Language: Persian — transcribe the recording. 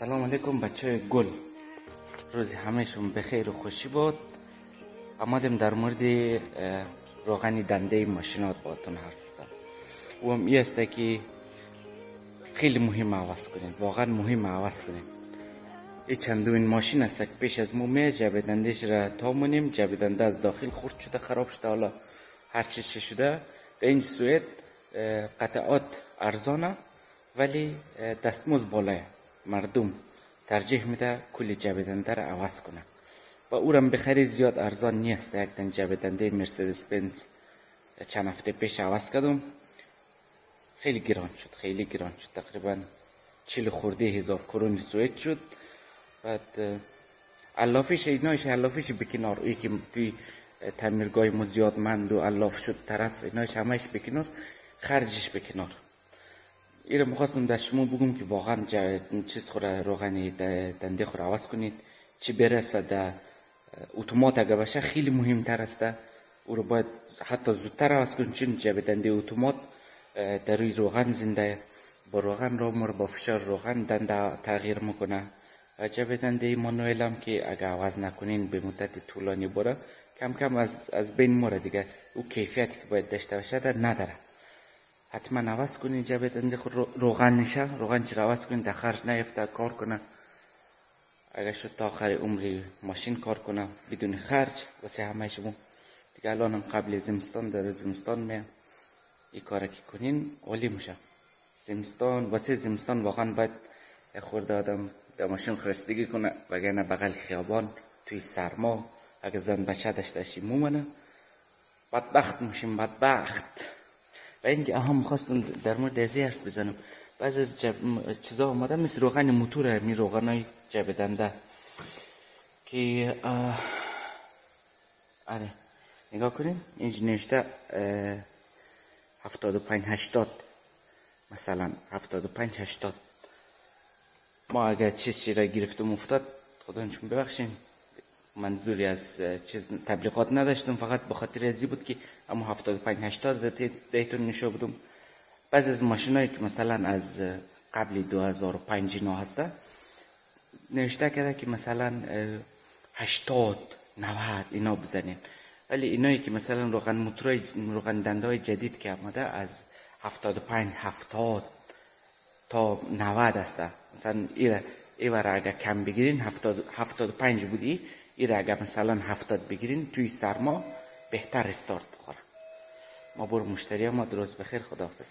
سلام علیکم بچه گل، روز همهشون بخیر و خوشی بود. آمدیم در مورد روغن دنده ماشینات باهاتون حرف بزنم. و هم است که خیلی مهم عوض کنین، واقعا مهم عوض کنین. این چندوین ماشین است که پیش از مومه جعبه دندهش را تا مونیم، جعبه دنده از داخل خورد شده، خراب شده، حالا هر چی شده. در این سوئد قطعات ارزانه ولی دستمزد بالاه. مردم ترجیح میده کل جعبه دنده را عوض کنه و او را بخری زیاد ارزان نیست. یک دن جعبه دنده مرسدس بنز چند هفته پیش عوض کردم، خیلی گران شد، تقریبا 40 خورده هزار کرون سوئد شد. بعد علافش علافش بکنار، ای که توی تعمیرگاه ما زیادمند و علاف شد طرف ایناش همش بکنار، خرجش بکنار. ایره میخواستم در شما بگم که واقعا چیز خوره روغن دنده خوره عوض کنید. چی برسه در اتومات اگه باشه خیلی مهمتر است، او رو باید حتی زودتر عوض کنید، چون جعبه دنده اتومات در روی روغن زنده، با روغن رو مر با فشار روغن دنده تغییر میکنه. جعبه دنده مانوئل هم که اگه عوض نکنین به مدت طولانی بره کم کم از بین مره دیگه، او کیفیتی که باید داشته باشه نداره. حتما عوض کنین جعبه دنده خود روغن نشه. روغن چرا عوض کنین در خرج نیفته، کار کنه. اگه شد تا آخر عمری ماشین کار کنه بدون خرج واسه همه شما دیگه. الان قبل زمستان در زمستان میام این کار که کنین عالی میشه. زمستان واسه زمستان واقعا باید خورده آدم در ماشین خرستگی کنه، وگرنه بغل خیابان توی سرما اگه زن بچه داشته مومنه بدبخت میشیم، بدبخت. و اینکه اهم خواستم در مورد ازی حرف بزنم. بعض از چیزا آمده مثل روغن موتور، می روغنای جعبه دنده که آره نگاه کنین اینج نوشته 75-80 مثلا 75-80. ما اگر چیزی را گرفتم افتاد خدایشون ببخشین، منظوری از چیز تبلیغات نداشتم، فقط به خاطر ازی بود که اما 75-80 دیتون نشو بدم. بعض از ماشینایی که مثلا از قبل 2005 اینا هسته نوشته کرده که مثلا 80-90 اینا بزنین، ولی اینایی که مثلا روغن دنده های جدید که آمده از 75-70 تا 90 هسته. مثلا ایواره اگر کم بگیرین 75 بودی، ایره اگر مثلا 70 بگیرین توی سرما بهتر استارت بخوره. ما برو مشتری ما درست بخیر، خداحافظ.